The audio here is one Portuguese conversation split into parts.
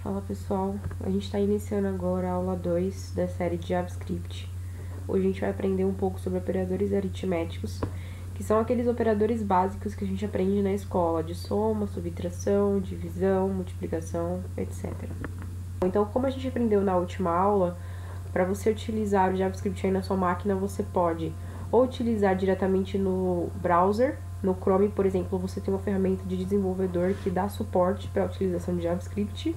Fala pessoal, a gente está iniciando agora a aula 2 da série de JavaScript. Hoje a gente vai aprender um pouco sobre operadores aritméticos, que são aqueles operadores básicos que a gente aprende na escola, de soma, subtração, divisão, multiplicação, etc. Então, como a gente aprendeu na última aula, para você utilizar o JavaScript aí na sua máquina, você pode ou utilizar diretamente no browser. No Chrome, por exemplo, você tem uma ferramenta de desenvolvedor que dá suporte para a utilização de JavaScript.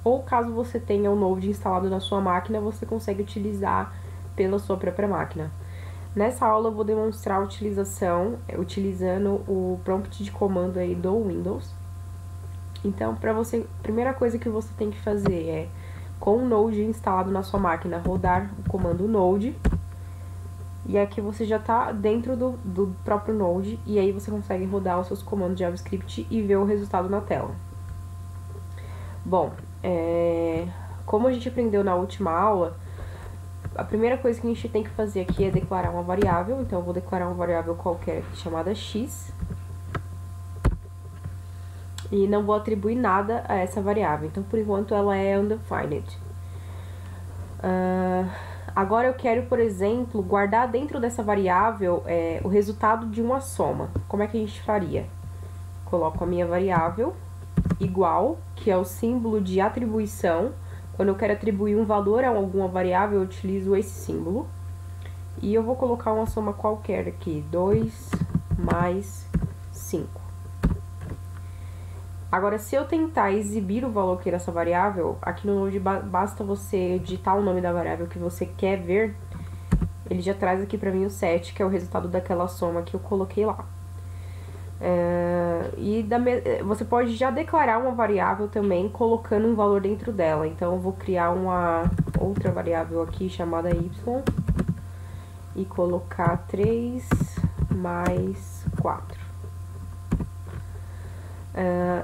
Ou caso você tenha o Node instalado na sua máquina, você consegue utilizar pela sua própria máquina. Nessa aula eu vou demonstrar a utilização utilizando o prompt de comando aí do Windows. Então, a primeira coisa que você tem que fazer é, com o Node instalado na sua máquina, rodar o comando Node. E aqui você já está dentro do próprio Node, e aí você consegue rodar os seus comandos de JavaScript e ver o resultado na tela. Bom, como a gente aprendeu na última aula, a primeira coisa que a gente tem que fazer aqui é declarar uma variável. Então, eu vou declarar uma variável qualquer chamada x. E não vou atribuir nada a essa variável. Então, por enquanto, ela é undefined. Agora eu quero, por exemplo, guardar dentro dessa variável o resultado de uma soma. Como é que a gente faria? Coloco a minha variável igual, que é o símbolo de atribuição. Quando eu quero atribuir um valor a alguma variável, eu utilizo esse símbolo. E eu vou colocar uma soma qualquer aqui, 2 mais 5. Agora, se eu tentar exibir o valor que é dessa variável, aqui no Node basta você digitar o nome da variável que você quer ver, ele já traz aqui pra mim o 7, que é o resultado daquela soma que eu coloquei lá. Você pode já declarar uma variável também colocando um valor dentro dela. Então, eu vou criar uma outra variável aqui chamada y e colocar 3 mais 4.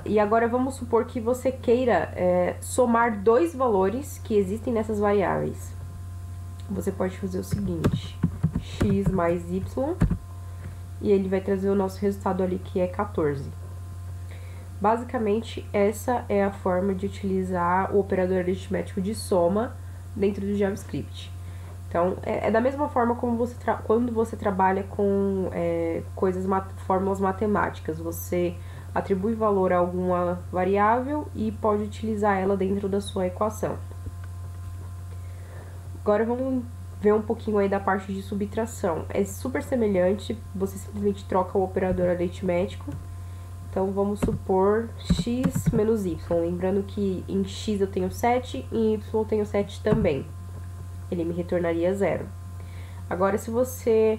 E agora vamos supor que você queira somar dois valores que existem nessas variáveis. Você pode fazer o seguinte, x mais y, e ele vai trazer o nosso resultado ali, que é 14. Basicamente, essa é a forma de utilizar o operador aritmético de soma dentro do JavaScript. Então, é da mesma forma como quando você trabalha com fórmulas matemáticas. Você atribui valor a alguma variável e pode utilizar ela dentro da sua equação. Agora vamos ver um pouquinho aí da parte de subtração. É super semelhante, você simplesmente troca o operador aritmético. Então, vamos supor x menos y. Lembrando que em x eu tenho 7 e em y eu tenho 7 também. Ele me retornaria 0. Agora, se você,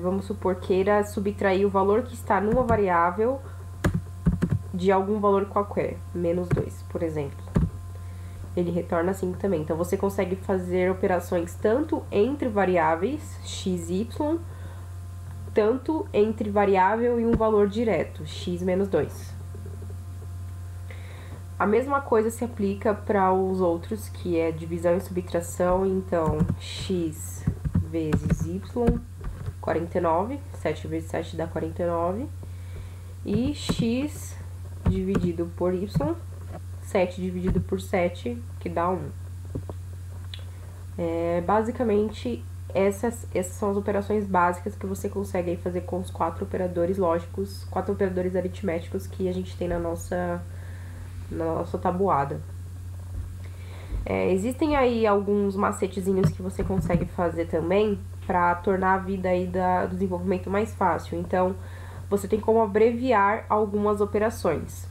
vamos supor, queira subtrair o valor que está numa variável de algum valor qualquer, menos 2, por exemplo. Ele retorna 5 também. Então, você consegue fazer operações tanto entre variáveis, x e y, tanto entre variável e um valor direto, x menos 2. A mesma coisa se aplica para os outros, que é divisão e subtração. Então, x vezes y, 49, 7 vezes 7 dá 49, e x dividido por y, 7 dividido por 7, que dá 1. Basicamente, essas são as operações básicas que você consegue aí fazer com os 4 operadores lógicos, 4 operadores aritméticos que a gente tem na nossa tabuada. Existem aí alguns macetezinhos que você consegue fazer também para tornar a vida aí do desenvolvimento mais fácil. Então, você tem como abreviar algumas operações.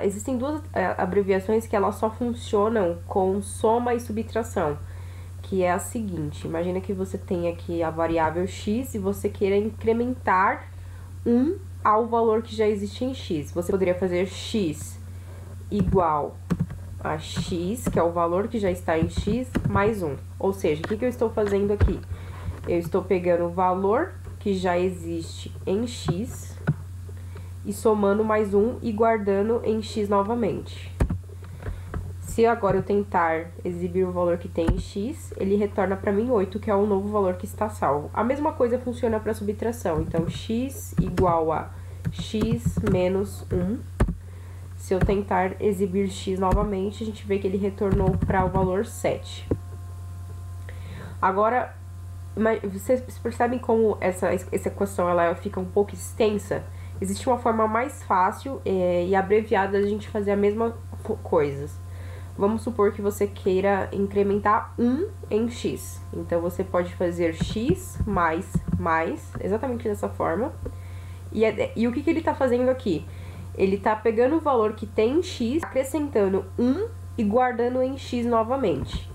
Existem duas abreviações que elas só funcionam com soma e subtração, que é a seguinte: imagina que você tem aqui a variável x e você queira incrementar 1 ao valor que já existe em x. Você poderia fazer x igual a x, que é o valor que já está em x, mais 1. Ou seja, o que eu estou fazendo aqui? Eu estou pegando o valor que já existe em x e somando mais 1 e guardando em x novamente. Se agora eu tentar exibir o valor que tem em x, ele retorna para mim 8, que é o novo valor que está salvo. A mesma coisa funciona para subtração. Então, x igual a x menos 1. se eu tentar exibir x novamente, a gente vê que ele retornou para o valor 7. Agora, vocês percebem como essa equação ela fica um pouco extensa? Existe uma forma mais fácil e abreviada de a gente fazer a mesma coisa. Vamos supor que você queira incrementar 1 em x. Então, você pode fazer x mais, exatamente dessa forma. E o que ele está fazendo aqui? Ele está pegando o valor que tem em x, acrescentando 1 e guardando em x novamente.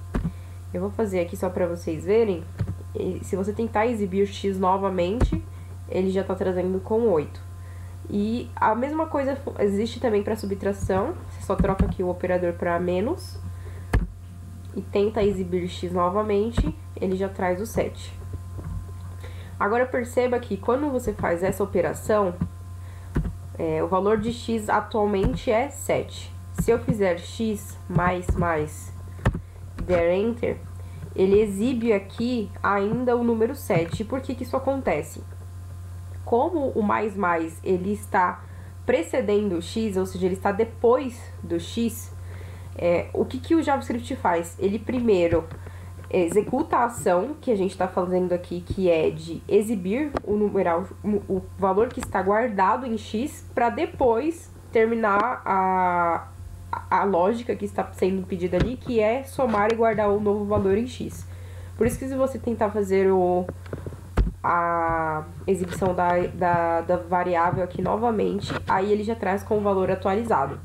Eu vou fazer aqui só para vocês verem. Se você tentar exibir x novamente, ele já está trazendo com 8. E a mesma coisa existe também para subtração. Você só troca aqui o operador para menos e tenta exibir x novamente, ele já traz o 7. Agora perceba que quando você faz essa operação, o valor de x atualmente é 7. Se eu fizer x mais, der enter, ele exibe aqui ainda o número 7. E por que isso acontece? Como o mais, ele está precedendo o x, ou seja, ele está depois do x, o que o JavaScript faz? Ele primeiro executa a ação que a gente está fazendo aqui, que é de exibir o valor que está guardado em x, para depois terminar a lógica que está sendo pedida ali, que é somar e guardar o novo valor em x. Por isso que se você tentar fazer a exibição da variável aqui novamente, aí ele já traz com o valor atualizado.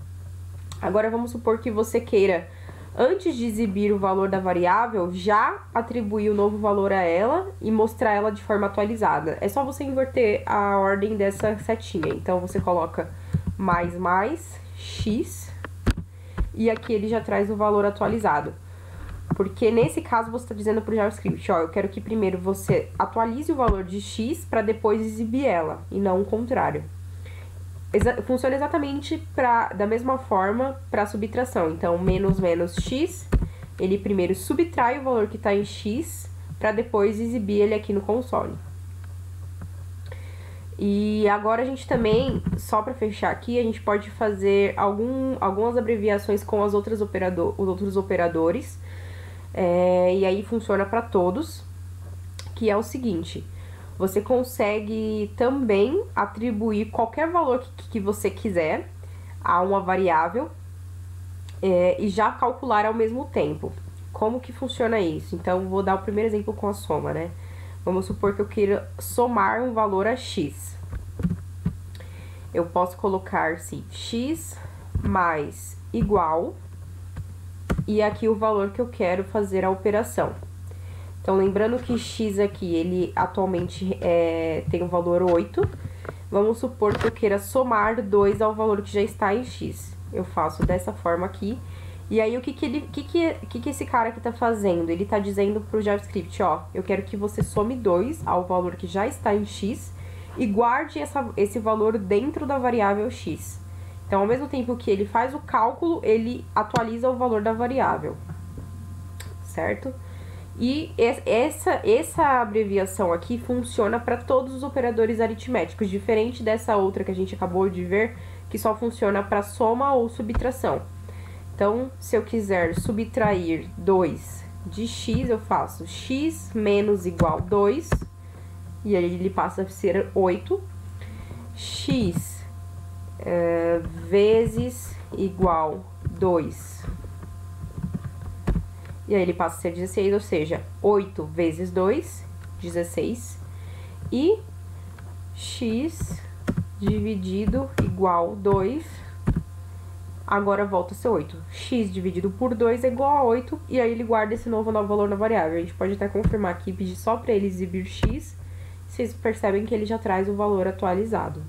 Agora vamos supor que você queira, antes de exibir o valor da variável, já atribuir o novo valor a ela e mostrar ela de forma atualizada. É só você inverter a ordem dessa setinha. Então você coloca mais, x, e aqui ele já traz o valor atualizado. Porque nesse caso você está dizendo para o JavaScript, ó, eu quero que primeiro você atualize o valor de x para depois exibir ela, e não o contrário. Funciona exatamente da mesma forma para subtração. Então, menos x, ele primeiro subtrai o valor que está em x para depois exibir ele aqui no console. E agora a gente também, só para fechar aqui, a gente pode fazer algumas abreviações com os outros operadores. E aí funciona para todos, que é o seguinte: você consegue também atribuir qualquer valor que você quiser a uma variável e já calcular ao mesmo tempo. Como que funciona isso? Então, vou dar o primeiro exemplo com a soma, né? Vamos supor que eu queira somar um valor a x. Eu posso colocar assim, x mais igual, e aqui o valor que eu quero fazer a operação. Então, lembrando que x aqui, ele atualmente tem o valor 8. Vamos supor que eu queira somar 2 ao valor que já está em x. Eu faço dessa forma aqui. E aí, o que esse cara aqui tá fazendo? Ele tá dizendo pro JavaScript, ó, eu quero que você some 2 ao valor que já está em x e guarde esse valor dentro da variável x. Então, ao mesmo tempo que ele faz o cálculo, ele atualiza o valor da variável, certo? E essa abreviação aqui funciona para todos os operadores aritméticos, diferente dessa outra que a gente acabou de ver, que só funciona para soma ou subtração. Então, se eu quiser subtrair 2 de x, eu faço x menos igual 2, e aí ele passa a ser 8. X vezes igual 2. E aí ele passa a ser 16, ou seja, 8 vezes 2, 16. E x dividido igual 2, agora volta a ser 8. X dividido por 2 é igual a 8, e aí ele guarda esse novo valor na variável. A gente pode até confirmar aqui e pedir só para ele exibir x. Vocês percebem que ele já traz o valor atualizado.